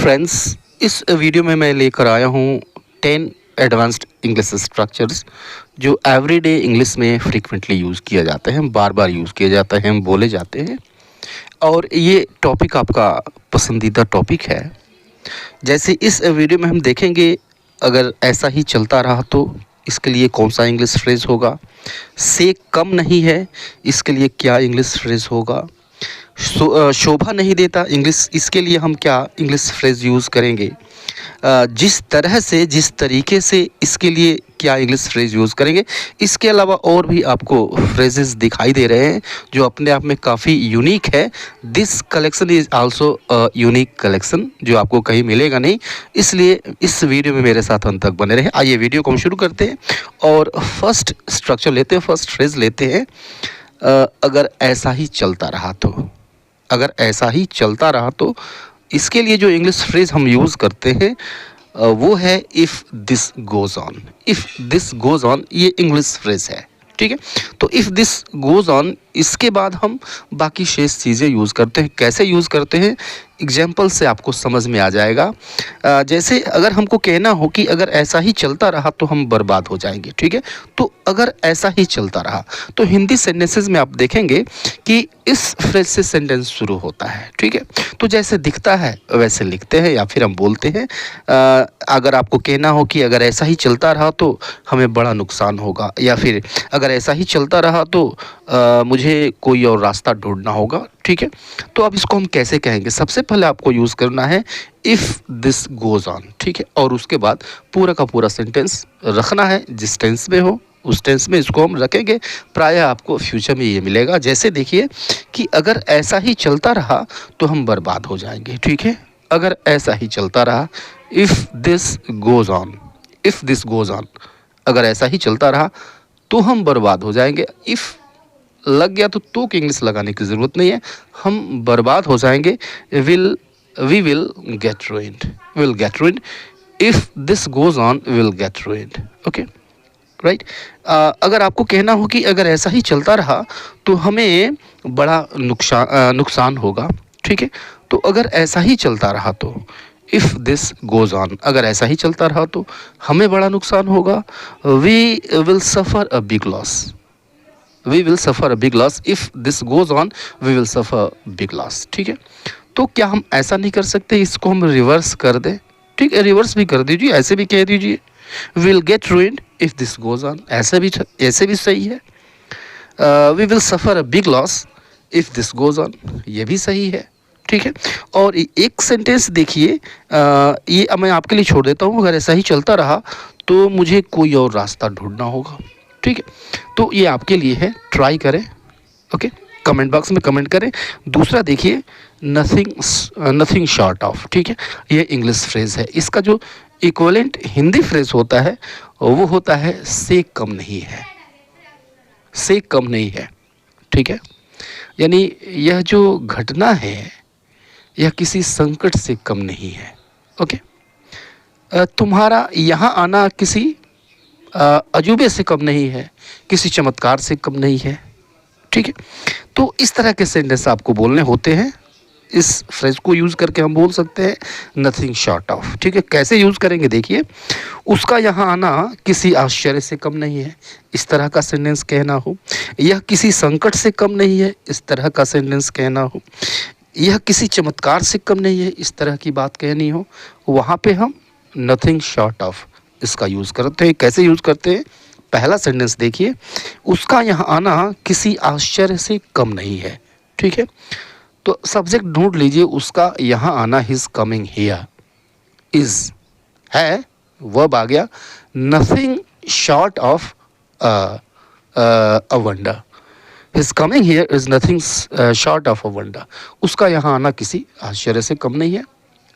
Friends, इस video में मैं लेकर आया हूँ 10 एडवांस्ड इंग्लिश स्ट्रक्चर्स जो एवरीडे इंग्लिश में फ्रीक्वेंटली यूज़ किया जाते हैं, बार बार यूज़ किए जाते हैं, बोले जाते हैं। और ये टॉपिक आपका पसंदीदा टॉपिक है। जैसे इस वीडियो में हम देखेंगे, अगर ऐसा ही चलता रहा तो इसके लिए कौन सा इंग्लिश फ्रेज़ होगा, से कम नहीं है इसके लिए क्या इंग्लिश फ्रेज़ होगा, शोभा नहीं देता इंग्लिश, इसके लिए हम क्या इंग्लिश फ्रेज़ यूज़ करेंगे, जिस तरह से जिस तरीके से इसके लिए क्या इंग्लिश फ्रेज़ यूज़ करेंगे। इसके अलावा और भी आपको फ्रेजेस दिखाई दे रहे हैं जो अपने आप में काफ़ी यूनिक है। This collection is also unique collection जो आपको कहीं मिलेगा नहीं, इसलिए इस वीडियो में मेरे साथ अंत तक बने रहें। आइए वीडियो को हम शुरू करते हैं और फर्स्ट स्ट्रक्चर लेते हैं, फर्स्ट फ्रेज़ लेते हैं। अगर ऐसा ही चलता रहा तो, अगर ऐसा ही चलता रहा तो इसके लिए जो इंग्लिश फ्रेज़ हम यूज़ करते हैं वो है if this goes on. If this goes on ये इंग्लिश फ्रेज़ है, ठीक है। तो इफ़ दिस गोज़ ऑन, इसके बाद हम बाकी शेष चीज़ें यूज़ करते हैं। कैसे यूज़ करते हैं, एग्जाम्पल से आपको समझ में आ जाएगा। जैसे अगर हमको कहना हो कि अगर ऐसा ही चलता रहा तो हम बर्बाद हो जाएंगे, ठीक है। तो अगर ऐसा ही चलता रहा तो हिंदी सेंटेंसेस में आप देखेंगे कि इस फ्रेज से सेंटेंस शुरू होता है, ठीक है। तो जैसे दिखता है वैसे लिखते हैं या फिर हम बोलते हैं। अगर आपको कहना हो कि अगर ऐसा ही चलता रहा तो हमें बड़ा नुकसान होगा, या फिर अगर ऐसा ही चलता रहा तो मुझे कोई और रास्ता ढूंढना होगा, ठीक है। तो अब इसको हम कैसे कहेंगे, सबसे पहले आपको यूज़ करना है इफ़ दिस गोज़ ऑन, ठीक है। और उसके बाद पूरा का पूरा सेंटेंस रखना है, जिस टेंस में हो उस टेंस में इसको हम रखेंगे। प्रायः आपको फ्यूचर में ये मिलेगा। जैसे देखिए कि अगर ऐसा ही चलता रहा तो हम बर्बाद हो जाएंगे, ठीक है। अगर ऐसा ही चलता रहा, if this goes on, if this goes on, अगर ऐसा ही चलता रहा तो हम बर्बाद हो जाएंगे। इफ़ लग गया तो की इंग्लिश लगाने की ज़रूरत नहीं है, हम बर्बाद हो जाएंगे। We will get ruined, will get ruined, if this goes on will get ruined, okay, right. अगर आपको कहना हो कि अगर ऐसा ही चलता रहा तो हमें बड़ा नुकसान होगा, ठीक है। तो अगर ऐसा ही चलता रहा तो, इफ़ दिस गोज़ ऑन, अगर ऐसा ही चलता रहा तो हमें बड़ा नुकसान होगा। We will suffer a big loss, we will suffer a big loss, if this goes on we will suffer big loss, ठीक है। तो क्या हम ऐसा नहीं कर सकते, इसको हम रिवर्स कर दें, ठीक है। रिवर्स भी कर दीजिए, ऐसे भी कह दीजिए will get ruined if this goes on, ऐसे भी सही है। We will suffer a big loss if this goes on, ये भी सही है, ठीक है। और एक सेंटेंस देखिए, ये मैं आपके लिए छोड़ देता हूँ। अगर ऐसा ही चलता रहा तो मुझे कोई और रास्ता ढूंढना होगा, ठीक है। तो ये आपके लिए है, ट्राई करें, ओके। कमेंट बॉक्स में कमेंट करें। दूसरा देखिए, नथिंग शॉर्ट ऑफ, ठीक है। ये इंग्लिश फ्रेज़ है। इसका जो इक्विवेलेंट हिंदी फ्रेज़ होता है वो होता है से कम नहीं है, से कम नहीं है, ठीक है। यानी यह जो घटना है यह किसी संकट से कम नहीं है, ओके। तुम्हारा यहाँ आना किसी अजूबे से कम नहीं है, किसी चमत्कार से कम नहीं है, ठीक है। तो इस तरह के सेंटेंस आपको बोलने होते हैं। इस फ्रेज को यूज़ करके हम बोल सकते हैं नथिंग शॉर्ट ऑफ, ठीक है। कैसे यूज़ करेंगे देखिए, उसका यहाँ आना किसी आश्चर्य से कम नहीं है, इस तरह का सेंटेंस कहना हो। यह किसी संकट से कम नहीं है, इस तरह का सेंटेंस कहना हो। यह किसी चमत्कार से कम नहीं है, इस तरह की बात कहनी हो, वहाँ पे हम नथिंग शॉर्ट ऑफ इसका यूज़ करते हैं। कैसे यूज़ करते हैं, पहला सेंटेंस देखिए, उसका यहाँ आना किसी आश्चर्य से कम नहीं है, ठीक है। तो सब्जेक्ट ढूंढ लीजिए, उसका यहाँ आना, हिज कमिंग हियर, इज है, वर्ब आ गया, nothing short of a wonder, his coming here is nothing short of a wonder, उसका यहाँ आना किसी आश्चर्य से कम नहीं है,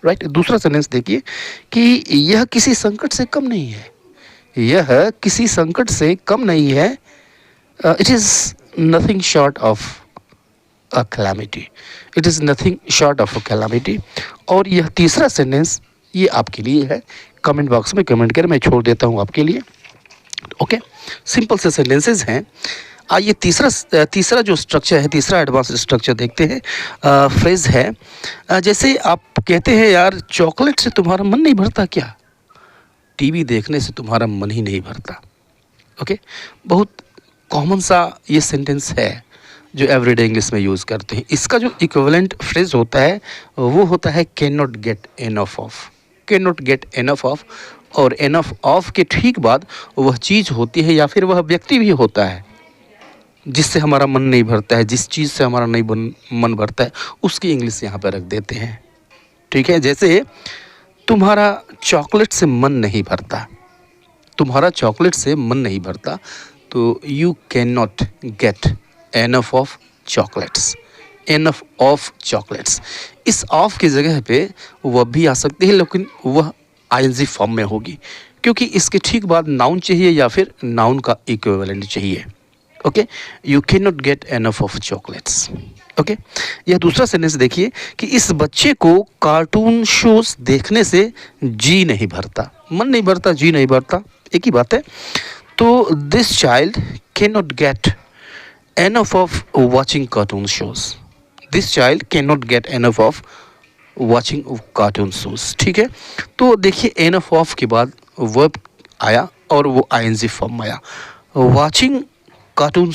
राइट। दूसरा सेंटेंस देखिए कि यह किसी संकट से कम नहीं है, यह किसी संकट से कम नहीं है, it is nothing short of a calamity, it is nothing short of a calamity. और यह तीसरा सेंटेंस ये आपके लिए है, कमेंट बॉक्स में कमेंट करें, मैं छोड़ देता हूँ आपके लिए, ओके। सिंपल से सेंटेंसेस हैं। आइए तीसरा जो स्ट्रक्चर है, तीसरा एडवांस स्ट्रक्चर देखते हैं। फ्रेज है जैसे आप कहते हैं यार चॉकलेट से तुम्हारा मन नहीं भरता क्या? टीवी देखने से तुम्हारा मन ही नहीं भरता। ओके, बहुत कॉमन सा ये सेंटेंस है जो एवरीडे इंग्लिश में यूज़ करते हैं। इसका जो इक्विवेलेंट फ्रेज होता है वो होता है can not get enough of. Can not get enough of, और एनफ ऑफ के ठीक बाद वह चीज़ होती है या फिर वह व्यक्ति भी होता है जिससे हमारा मन नहीं भरता है, जिस चीज़ से हमारा मन भरता है उसकी इंग्लिश यहाँ पर रख देते हैं। ठीक है, जैसे तुम्हारा चॉकलेट से मन नहीं भरता, तुम्हारा चॉकलेट से मन नहीं भरता, तो you can not get enough of chocolates. Enough of chocolates, इस ऑफ की जगह पे वह भी आ सकती है, लेकिन वह आईएनजी फॉर्म में होगी क्योंकि इसके ठीक बाद नाउन चाहिए या फिर नाउन का इक्विवेलेंट चाहिए। Okay, you can not get enough of chocolates. Okay, यह दूसरा सेंटेंस देखिए कि इस बच्चे को कार्टून शोज देखने से जी नहीं भरता। मन नहीं भरता, जी नहीं भरता, एक ही बात है। तो this child can not get enough of watching cartoon shows. This child can not get enough of watching cartoon shows. ठीक है, तो देखिए एनफ ऑफ के बाद वर्ब आया और वो आईएनजी फॉर्म आया। वॉचिंग कार्टून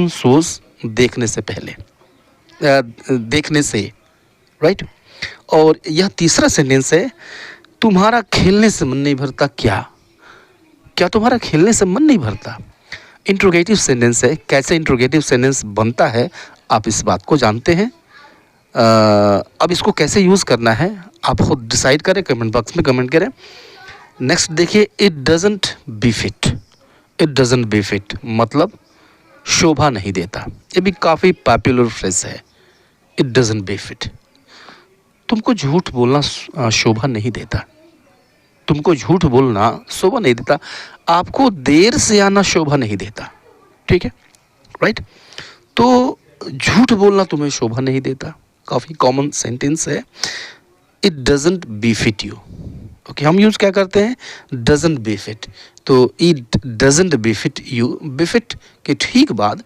शोज देखने से पहले, देखने से, राइट। और यह तीसरा सेंटेंस है तुम्हारा खेलने से मन नहीं भरता क्या? क्या तुम्हारा खेलने से मन नहीं भरता? इंट्रोगेटिव सेंटेंस है। कैसे इंट्रोगेटिव सेंटेंस बनता है आप इस बात को जानते हैं। अब इसको कैसे यूज़ करना है आप खुद डिसाइड करें, कमेंट बॉक्स में कमेंट करें। नेक्स्ट देखिए, it doesn't befit. It doesn't befit मतलब शोभा नहीं देता। ये भी काफ़ी पॉपुलर फ्रेज है, इट डजंट बिफिट। तुमको झूठ बोलना शोभा नहीं देता, तुमको झूठ बोलना शोभा नहीं देता, आपको देर से आना शोभा नहीं देता। ठीक है, राइट। तो झूठ बोलना तुम्हें शोभा नहीं देता, काफ़ी कॉमन सेंटेंस है। It doesn't befit you. Okay, हम यूज़ क्या करते हैं? Doesn't befit. तो it doesn't befit you, befit के ठीक बाद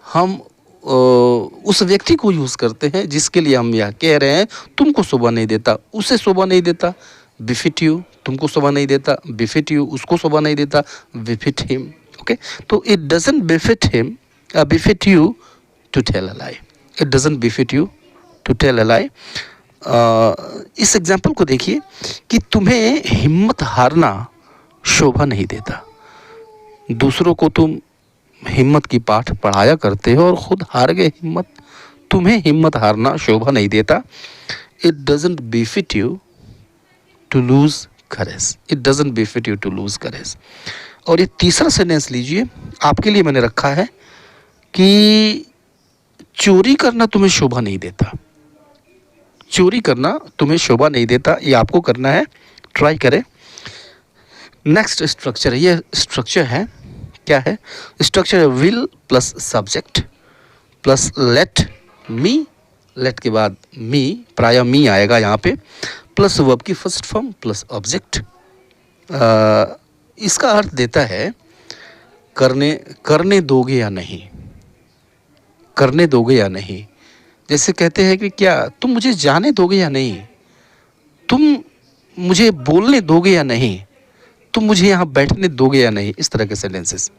हम उस व्यक्ति को यूज़ करते हैं जिसके लिए हम यह कह रहे हैं तुमको शोभा नहीं देता, उसे शोभा नहीं देता, बिफिट यू। तुमको शोभा नहीं देता, बिफिट यू, उसको शोभा नहीं देता, बिफिट हिम। ओके, तो it doesn't befit him, befit you to tell a lie. It doesn't befit you to tell a lie. इस एग्जाम्पल को देखिए कि तुम्हें हिम्मत हारना शोभा नहीं देता। दूसरों को तुम हिम्मत की पाठ पढ़ाया करते हो और ख़ुद हार गए हिम्मत, तुम्हें हिम्मत हारना शोभा नहीं देता। It doesn't befit you to lose courage. It doesn't befit you to lose courage. और ये तीसरा सेंटेंस लीजिए, आपके लिए मैंने रखा है कि चोरी करना तुम्हें शोभा नहीं देता। चोरी करना तुम्हें शोभा नहीं देता, ये आपको करना है, ट्राई करें। नेक्स्ट स्ट्रक्चर है, ये स्ट्रक्चर है, क्या है? स्ट्रक्चर है will plus subject plus let me. Let के बाद मी, प्राय मी आएगा यहाँ पे, प्लस वर्ब की फर्स्ट फॉर्म प्लस ऑब्जेक्ट। इसका अर्थ देता है करने दोगे या नहीं, करने दोगे या नहीं। जैसे कहते हैं कि क्या तुम मुझे जाने दोगे या नहीं, तुम मुझे बोलने दोगे या नहीं, तुम मुझे यहाँ बैठने दोगे या नहीं, इस तरह के सेंटेंसेस।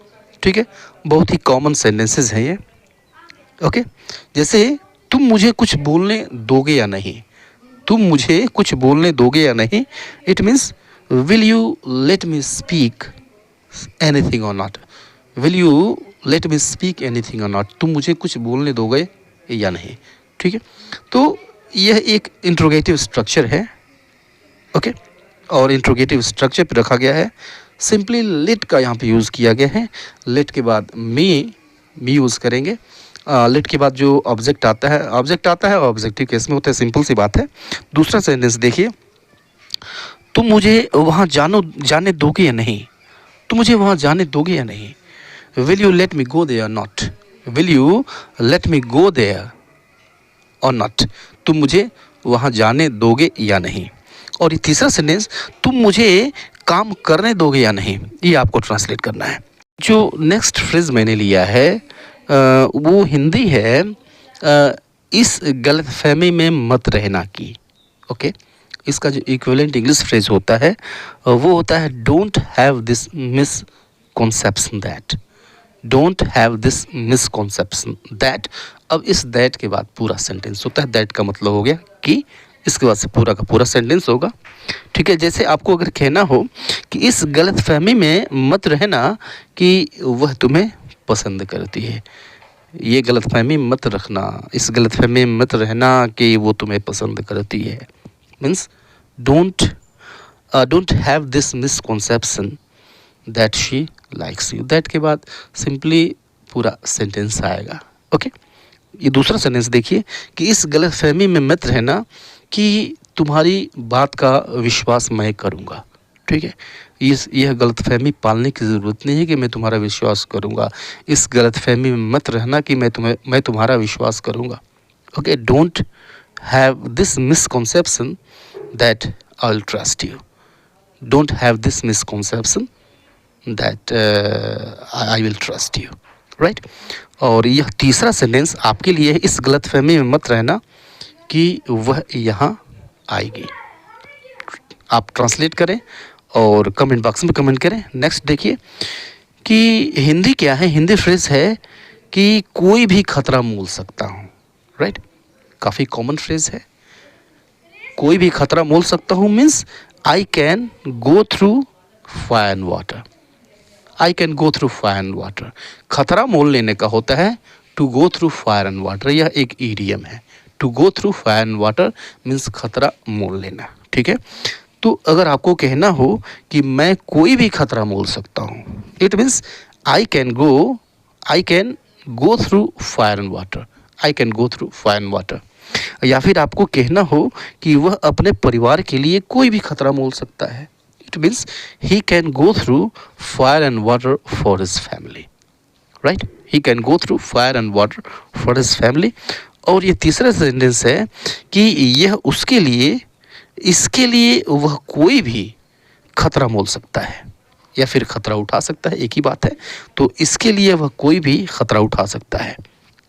ठीक है, बहुत ही कॉमन सेंटेंसेस हैं ये। ओके, जैसे तुम मुझे कुछ बोलने दोगे या नहीं, तुम मुझे कुछ बोलने दोगे या नहीं, it means will you let me speak anything or not. Will you let me speak anything or not, तुम मुझे कुछ बोलने दोगे या नहीं। ठीक है, तो यह एक इंट्रोगेटिव स्ट्रक्चर है। ओके, और इंट्रोगेटिव स्ट्रक्चर पे रखा गया है। सिंपली लेट का यहाँ पे यूज़ किया गया है। लेट के बाद मी यूज़ करेंगे। लेट के बाद जो ऑब्जेक्ट आता है ऑब्जेक्टिव केस में होता है, सिंपल सी बात है। दूसरा सेंटेंस देखिए, तुम मुझे वहाँ जाने दोगे या नहीं, तुम मुझे वहाँ जाने दोगे या नहीं। Will you let me go there not, will you let me go there और नॉट, तुम मुझे वहाँ जाने दोगे या नहीं। और ये तीसरा सेंटेंस, तुम मुझे काम करने दोगे या नहीं, ये आपको ट्रांसलेट करना है। जो नेक्स्ट फ्रेज मैंने लिया है वो हिंदी है इस गलतफहमी में मत रहना की। ओके, इसका जो इक्विवेलेंट इंग्लिश फ्रेज होता है वो होता है don't have this misconception that. Don't have this misconception that. अब इस दैट के बाद पूरा सेंटेंस होता है। दैट का मतलब हो गया कि, इसके बाद से पूरा का पूरा सेंटेंस होगा। ठीक है, जैसे आपको अगर कहना हो कि इस गलतफहमी में मत रहना कि वह तुम्हें पसंद करती है, ये गलतफहमी मत रखना, इस गलतफहमी में मत रहना कि वो तुम्हें पसंद करती है। Means don't have this misconception that she likes you. That के बाद सिंपली पूरा सेंटेंस आएगा। ओके, ये दूसरा सेंटेंस देखिए कि इस गलतफहमी में मत रहना कि तुम्हारी बात का विश्वास मैं करूँगा। ठीक है, यह गलतफहमी पालने की ज़रूरत नहीं है कि मैं तुम्हारा विश्वास करूँगा। इस गलतफहमी में मत रहना कि मैं तुम्हारा विश्वास करूँगा। Okay, don't have this misconception that I will trust you. Don't have this misconception that I will trust you. Right, और यह तीसरा सेंटेंस आपके लिए है, इस गलतफहमी में मत रहना कि वह यहाँ आएगी। आप ट्रांसलेट करें और कमेंट बॉक्स में कमेंट करें। नेक्स्ट देखिए कि हिंदी क्या है। हिंदी फ्रेज है कि कोई भी खतरा मोल सकता हूँ। राइट, काफ़ी कॉमन फ्रेज है। कोई भी खतरा मोल सकता हूँ means I can go through fire and water. I can go through fire and water. खतरा मोल लेने का होता है to go through fire and water. यह एक ईडियम है। To go through fire and water means खतरा मोल लेना। ठीक है, तो अगर आपको कहना हो कि मैं कोई भी खतरा मोल सकता हूँ, it means I can go through fire and water. I can go through fire and water. या फिर आपको कहना हो कि वह अपने परिवार के लिए कोई भी खतरा मोल सकता है, it means he can go through fire and water for his family. Right, he can go through fire and water for his family. और ये तीसरा सेंटेंस है कि यह उसके लिए, इसके लिए वह कोई भी खतरा मोल सकता है या फिर खतरा उठा सकता है, एक ही बात है। तो इसके लिए वह कोई भी खतरा उठा सकता है।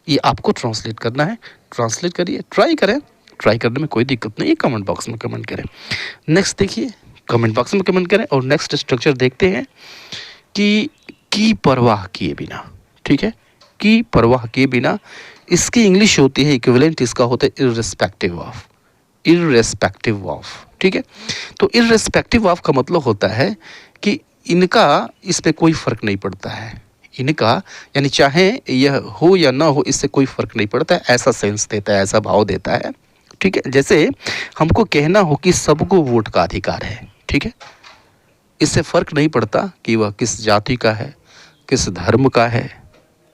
ये आपको ट्रांसलेट करना है। ट्रांसलेट करिए, ट्राई करें। ट्राई करने में कोई दिक्कत नहीं है, कमेंट बॉक्स में कमेंट करें। नेक्स्ट देखिए, कमेंट बॉक्स में कमेंट करें और नेक्स्ट स्ट्रक्चर देखते हैं कि की परवाह किए बिना। ठीक है, की परवाह किए बिना इसकी इंग्लिश होती है इक्विवेलेंट, इसका होता है इर्रेस्पेक्टिव ऑफ। Irrespective of. ठीक है, तो इर्रेस्पेक्टिव ऑफ का मतलब होता है कि इनका इस पे कोई फ़र्क नहीं पड़ता है। इनका यानी चाहे यह हो या ना हो, इससे कोई फ़र्क नहीं पड़ता है, ऐसा सेंस देता है, ऐसा भाव देता है। ठीक है, जैसे हमको कहना हो कि सबको वोट का अधिकार है। ठीक है, इससे फ़र्क नहीं पड़ता कि वह किस जाति का है, किस धर्म का है,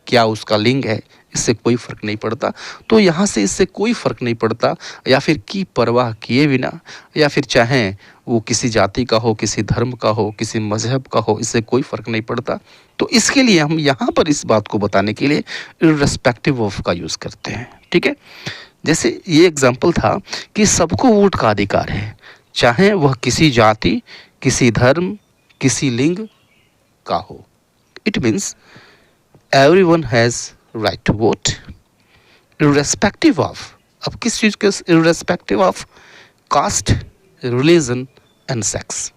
क्या उसका लिंग है, इससे कोई फ़र्क नहीं पड़ता। तो यहाँ से इससे कोई फ़र्क नहीं पड़ता, या फिर की परवाह किए बिना, या फिर चाहे वो किसी जाति का हो, किसी धर्म का हो, किसी मज़हब का हो, इससे कोई फ़र्क नहीं पड़ता। तो इसके लिए हम यहाँ पर इस बात को बताने के लिए इर्रेस्पेक्टिव ऑफ का यूज़ करते हैं। ठीक है, जैसे ये एग्जाम्पल था कि सबको वोट का अधिकार है, चाहे वह किसी जाति, किसी धर्म, किसी लिंग का हो। It means everyone has right to vote irrespective of, अब किस चीज़ के irrespective of caste, religion and sex।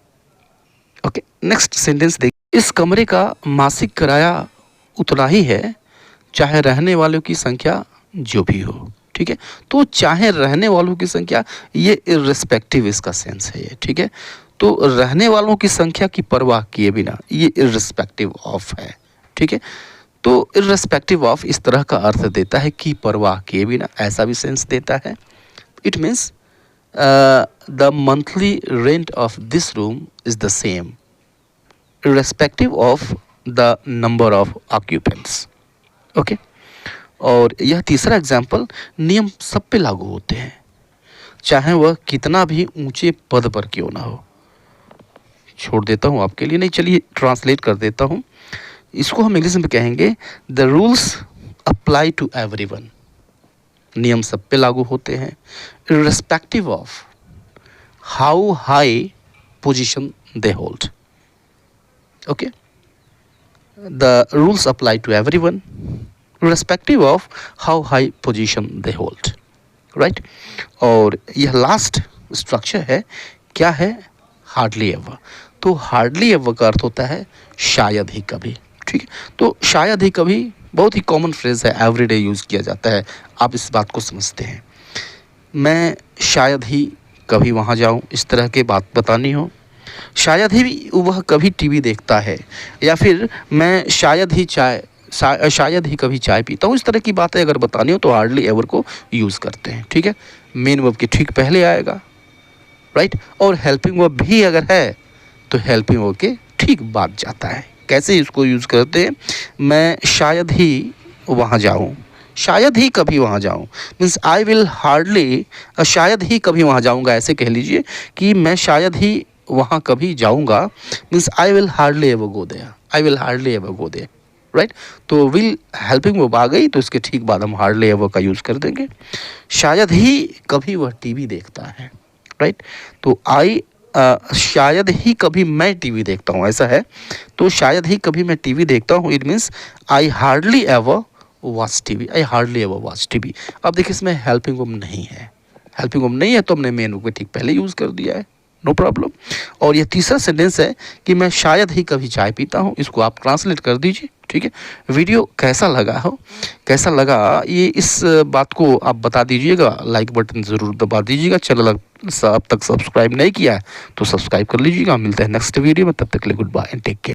Okay, next sentence देख, इस कमरे का मासिक किराया उतना ही है चाहे रहने वालों की संख्या जो भी हो। ठीक है, तो चाहे रहने वालों की संख्या, ये इर्रेस्पेक्टिव इसका सेंस है ये। ठीक है, तो रहने वालों की संख्या की परवाह किए बिना, ये इर्रेस्पेक्टिव ऑफ है। ठीक है, तो इर्रेस्पेक्टिव ऑफ इस तरह का अर्थ देता है कि परवाह किए बिना, ऐसा भी सेंस देता है। It means the monthly rent of this room is the same irrespective of the number of occupants. Okay, और यह तीसरा एग्जाम्पल, नियम सब पे लागू होते हैं, चाहे वह कितना भी ऊंचे पद पर क्यों ना हो। छोड़ देता हूँ आपके लिए, नहीं चलिए ट्रांसलेट कर देता हूँ। इसको हम इंग्लिश में कहेंगे the rules apply to everyone. नियम सब पे लागू होते हैं irrespective of how high position they hold. Okay, The rules apply to everyone, irrespective of how high position they hold, right? और यह लास्ट स्ट्रक्चर है, क्या है? Hardly ever. तो हार्डली एवर का अर्थ होता है शायद ही कभी, ठीक है? तो शायद ही कभी बहुत ही कॉमन फ्रेज है, एवरीडे यूज़ किया जाता है। आप इस बात को समझते हैं। मैं शायद ही कभी वहाँ जाऊँ, इस तरह की बात बतानी हो। शायद ही वह कभी टीवी देखता है, या फिर मैं शायद ही शायद ही कभी चाय पीता हूँ, इस तरह की बातें अगर बतानी हो तो हार्डली एवर को यूज़ करते हैं, ठीक है? मेन वर्ब के ठीक पहले आएगा, राइट? और हेल्पिंग वर्ब भी अगर है तो हेल्पिंग वर्ब के ठीक बाद जाता है। कैसे इसको यूज़ करते हैं? मैं शायद ही वहाँ जाऊँ, शायद ही कभी वहाँ जाऊँ, मीन्स आई विल हार्डली, शायद ही कभी वहाँ जाऊँगा, ऐसे कह लीजिए कि मैं शायद ही वहाँ कभी जाऊँगा, means I will hardly ever go there, I will hardly ever go there, right? तो विल हेल्पिंग वर्ब आ गई तो इसके ठीक बाद हम हार्डली एवर का यूज़ कर देंगे। शायद ही कभी वह टीवी देखता है, राइट? तो शायद ही कभी मैं टीवी देखता हूँ, ऐसा है। तो शायद ही कभी मैं टीवी देखता हूँ, it means I hardly ever watch TV, I hardly ever watch TV. अब देखिए इसमें हेल्पिंग वर्ब नहीं है, हेल्पिंग वर्ब नहीं है तो हमने मेन वर्ब को ठीक पहले यूज़ कर दिया है, नो प्रॉब्लम। और ये तीसरा सेंटेंस है कि मैं शायद ही कभी चाय पीता हूँ, इसको आप ट्रांसलेट कर दीजिए, ठीक है? वीडियो कैसा लगा ये इस बात को आप बता दीजिएगा, लाइक बटन ज़रूर दबा दीजिएगा। चैनल अब तक सब्सक्राइब नहीं किया है तो सब्सक्राइब कर लीजिएगा। मिलते हैं नेक्स्ट वीडियो में, तब तक के लिए good bye and take care.